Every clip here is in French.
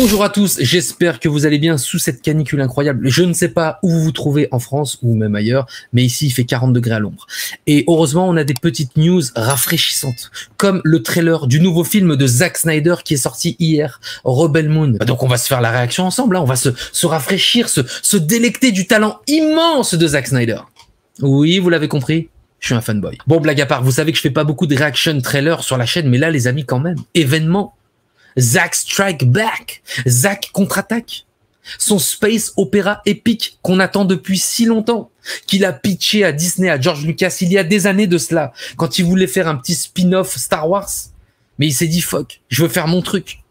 Bonjour à tous, j'espère que vous allez bien sous cette canicule incroyable. Je ne sais pas où vous vous trouvez en France ou même ailleurs, mais ici il fait 40 degrés à l'ombre. Et heureusement, on a des petites news rafraîchissantes, comme le trailer du nouveau film de Zack Snyder qui est sorti hier, Rebel Moon. Donc on va se faire la réaction ensemble, hein. On va se rafraîchir, se délecter du talent immense de Zack Snyder. Oui, vous l'avez compris, je suis un fanboy. Bon, blague à part, vous savez que je fais pas beaucoup de reaction trailers sur la chaîne, mais là les amis quand même, événement. Zack Strike Back, Zack contre-attaque, son space opéra épique qu'on attend depuis si longtemps, qu'il a pitché à Disney, à George Lucas il y a des années de cela, quand il voulait faire un petit spin-off Star Wars, mais il s'est dit fuck, je veux faire mon truc.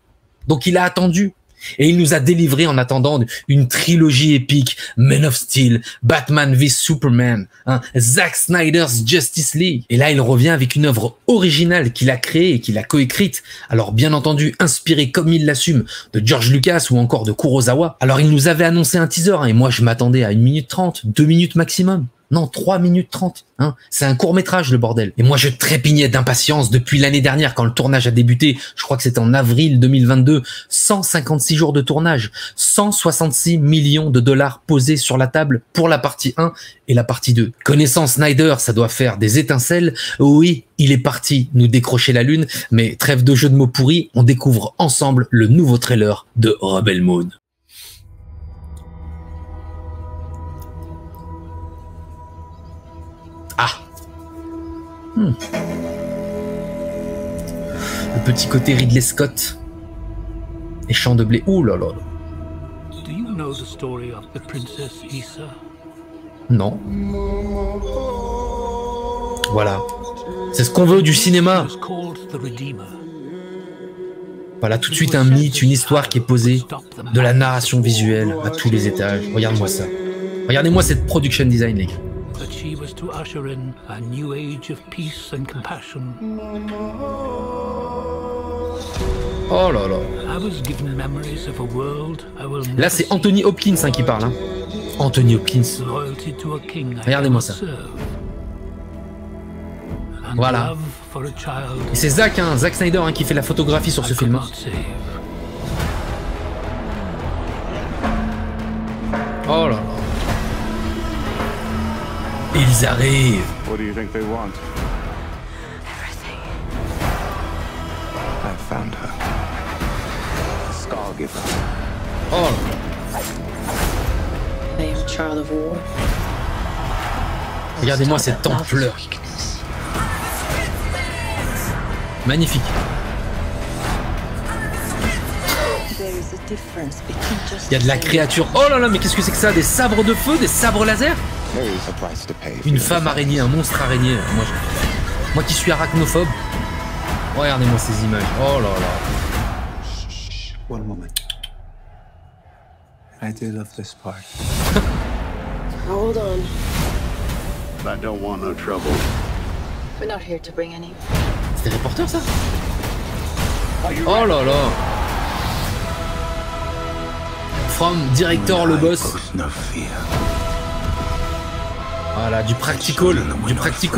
Donc il a attendu. Et il nous a délivré en attendant une trilogie épique, Man of Steel, Batman v Superman, hein, Zack Snyder's Justice League. Et là, il revient avec une œuvre originale qu'il a créée et qu'il a coécrite. Alors, bien entendu, inspiré comme il l'assume de George Lucas ou encore de Kurosawa. Alors, il nous avait annoncé un teaser, hein, et moi, je m'attendais à 1 minute 30, 2 minutes maximum. Non, 3 minutes 30, hein. C'est un court-métrage, le bordel. Et moi, je trépignais d'impatience depuis l'année dernière quand le tournage a débuté. Je crois que c'était en avril 2022. 156 jours de tournage. 166 millions de dollars posés sur la table pour la partie 1 et la partie 2. Connaissant Snyder, ça doit faire des étincelles. Oui, il est parti nous décrocher la lune. Mais trêve de jeux de mots pourris, on découvre ensemble le nouveau trailer de Rebel Moon. Ah, le petit côté Ridley Scott et champ de blé. Ouh là là. Do you know the story of the Princess Issa? Non. Voilà. C'est ce qu'on veut du cinéma. Voilà, tout de suite un mythe, une histoire qui est posée, de la narration visuelle à tous les étages. Regarde-moi ça. Regardez-moi cette production design, les gars. That she was to usher in a new age of peace and compassion. Oh là là. I was given memories of a world I will never Là, c'est Anthony Hopkins hein, qui parle. Hein. Anthony Hopkins. see. Loyalty to a king I Regardez-moi cannot ça. serve. And Voilà. love for a child Et c'est Zack, hein, Zack Snyder hein, qui fait la photographie sur I ce could film. not save. Oh là là. Ils arrivent. What do you think they want? Everything. I found her. Scargiver. Oh là là. I am a child of war. Regardez-moi cette ampleur. Magnifique. Il y a de la créature. Oh là là, mais qu'est-ce que c'est que ça? Des sabres de feu? Des sabres laser? There is a price to pay. Une femme araignée, un monstre araignée. Moi qui suis arachnophobe. Regardez-moi ces images. Oh là là. Shh, one moment. I do love this part. Hold on. I don't want no trouble. We're not here to bring any. C'était reporter ça? Oh là là. From director le boss. No fear. Voilà, du practical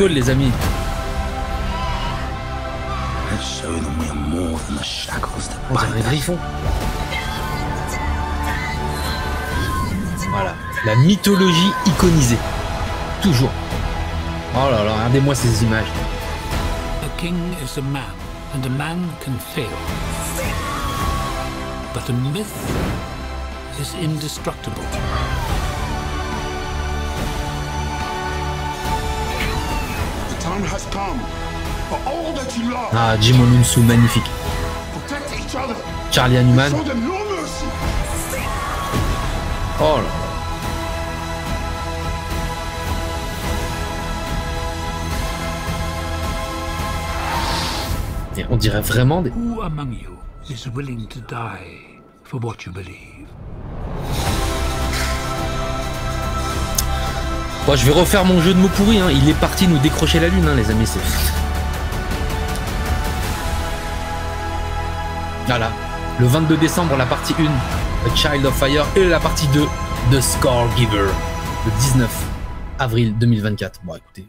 les amis. Let's show them we are more than the shackles that On dirait Griffon. Voilà, la mythologie iconisée. Toujours. Oh là là, regardez-moi ces images. A king is a man, and a man can fail. But a myth is indestructible. The time has come for all that you love. Ah, Jim Onunsu, magnifique. Protect each other. Charlie Hanuman. Show them no mercy. Oh là là. Et on dirait vraiment des... Who among you is willing to die for what you believe? Bon, je vais refaire mon jeu de mots pourris, hein. Il est parti nous décrocher la lune, hein, les amis. C'est... Voilà. Le 22 décembre, la partie 1, A Child of Fire, et la partie 2, The Scargiver, le 19 avril 2024. Bon, écoutez,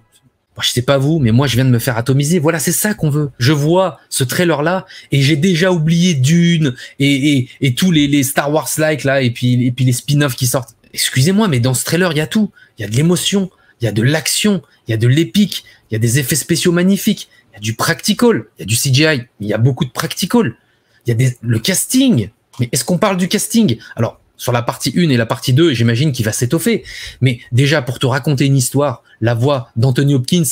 Bon, je sais pas vous, mais moi je viens de me faire atomiser. Voilà, c'est ça qu'on veut. Je vois ce trailer-là et j'ai déjà oublié Dune et tous les Star Wars-like là et puis les spin-offs qui sortent. Excusez-moi, mais dans ce trailer, il y a tout. Il y a de l'émotion, il y a de l'action, il y a de l'épique, il y a des effets spéciaux magnifiques, il y a du practical, il y a du CGI, il y a beaucoup de practical. Il y a le casting. Mais est-ce qu'on parle du casting? Alors, sur la partie 1 et la partie 2, j'imagine qu'il va s'étoffer. Mais déjà, pour te raconter une histoire, la voix d'Anthony Hopkins,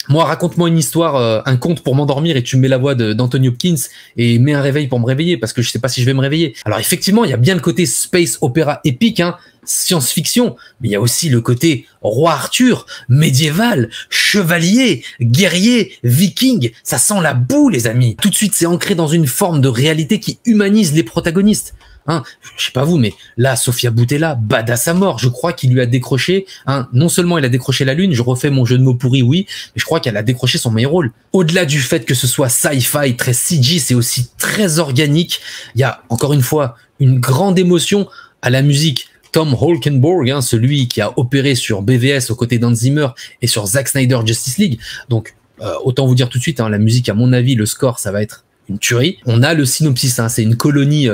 moi, raconte-moi une histoire, un conte pour m'endormir et tu mets la voix d'Anthony Hopkins et mets un réveil pour me réveiller parce que je sais pas si je vais me réveiller. Alors effectivement, il y a bien le côté space opéra épique, hein, science-fiction, mais il y a aussi le côté roi Arthur, médiéval, chevalier, guerrier, viking. Ça sent la boue, les amis. Tout de suite, c'est ancré dans une forme de réalité qui humanise les protagonistes. Hein, je sais pas vous, mais là, Sofia Boutella, badass à mort. Je crois qu'il lui a décroché, hein, non seulement il a décroché la lune, je refais mon jeu de mots pourri, oui, mais je crois qu'elle a décroché son meilleur rôle. Au-delà du fait que ce soit sci-fi, très CG, c'est aussi très organique. Il y a, encore une fois, une grande émotion à la musique. Tom Holkenborg, hein, celui qui a opéré sur BVS aux côtés d'Hans Zimmer et sur Zack Snyder Justice League. Donc, autant vous dire tout de suite, hein, la musique, à mon avis, le score, ça va être une tuerie. On a le synopsis, hein, c'est une colonie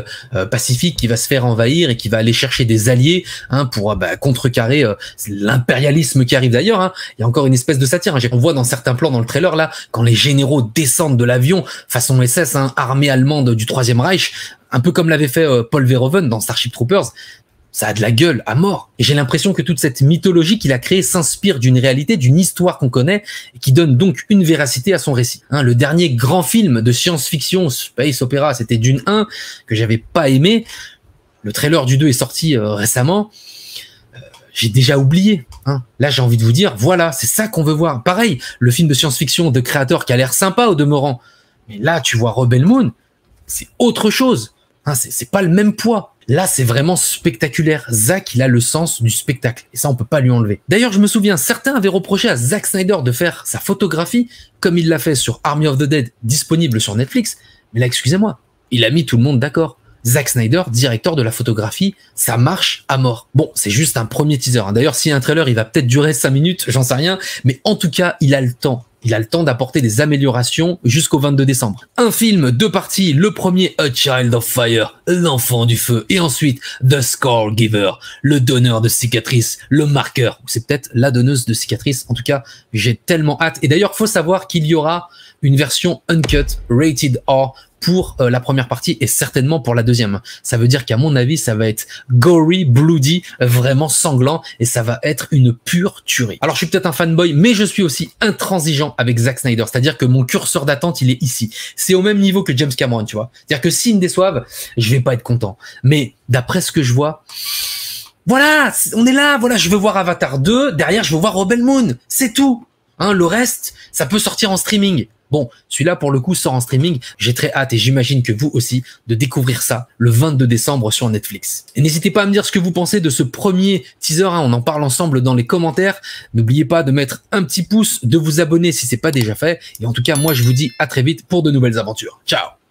pacifique qui va se faire envahir et qui va aller chercher des alliés, hein, pour contrecarrer l'impérialisme qui arrive. D'ailleurs, hein, il y a encore une espèce de satire. Hein. On voit dans certains plans dans le trailer là, quand les généraux descendent de l'avion façon SS, hein, armée allemande du Troisième Reich, un peu comme l'avait fait Paul Verhoeven dans Starship Troopers. Ça a de la gueule à mort. Et j'ai l'impression que toute cette mythologie qu'il a créée s'inspire d'une réalité, d'une histoire qu'on connaît et qui donne donc une véracité à son récit. Hein, le dernier grand film de science-fiction, space opéra, c'était Dune 1, que j'avais pas aimé. Le trailer du 2 est sorti récemment. J'ai déjà oublié. Hein. Là, j'ai envie de vous dire, voilà, c'est ça qu'on veut voir. Pareil, le film de science-fiction de créateur qui a l'air sympa au demeurant. Mais là, tu vois Rebel Moon, c'est autre chose. Hein, c'est pas le même poids. Là, c'est vraiment spectaculaire. Zack, il a le sens du spectacle. Et ça, on peut pas lui enlever. D'ailleurs, je me souviens, certains avaient reproché à Zack Snyder de faire sa photographie comme il l'a fait sur Army of the Dead, disponible sur Netflix. Mais là, excusez-moi, il a mis tout le monde d'accord. Zack Snyder, directeur de la photographie, ça marche à mort. Bon, c'est juste un premier teaser. Hein. D'ailleurs, s'il y a un trailer, il va peut-être durer 5 minutes, j'en sais rien. Mais en tout cas, il a le temps. Il a le temps d'apporter des améliorations jusqu'au 22 décembre. Un film, 2 parties. Le premier, A Child of Fire, l'enfant du feu. Et ensuite, The Scar Giver, le donneur de cicatrices, le marqueur. C'est peut-être la donneuse de cicatrices. En tout cas, j'ai tellement hâte. Et d'ailleurs, faut savoir qu'il y aura une version uncut, rated R, pour la première partie et certainement pour la deuxième. Ça veut dire qu'à mon avis, ça va être gory, bloody, vraiment sanglant et ça va être une pure tuerie. Alors, je suis peut-être un fanboy, mais je suis aussi intransigeant avec Zack Snyder. C'est-à-dire que mon curseur d'attente, il est ici. C'est au même niveau que James Cameron, tu vois. C'est-à-dire que s'ils me déçoivent, je vais pas être content. Mais d'après ce que je vois, voilà, on est là, voilà, je veux voir Avatar 2, derrière, je veux voir Rebel Moon. C'est tout. Hein, le reste, ça peut sortir en streaming. Bon, celui-là, pour le coup, sort en streaming. J'ai très hâte et j'imagine que vous aussi, de découvrir ça le 22 décembre sur Netflix. Et n'hésitez pas à me dire ce que vous pensez de ce premier teaser. Hein, on en parle ensemble dans les commentaires. N'oubliez pas de mettre un petit pouce, de vous abonner si c'est pas déjà fait. Et en tout cas, moi, je vous dis à très vite pour de nouvelles aventures. Ciao!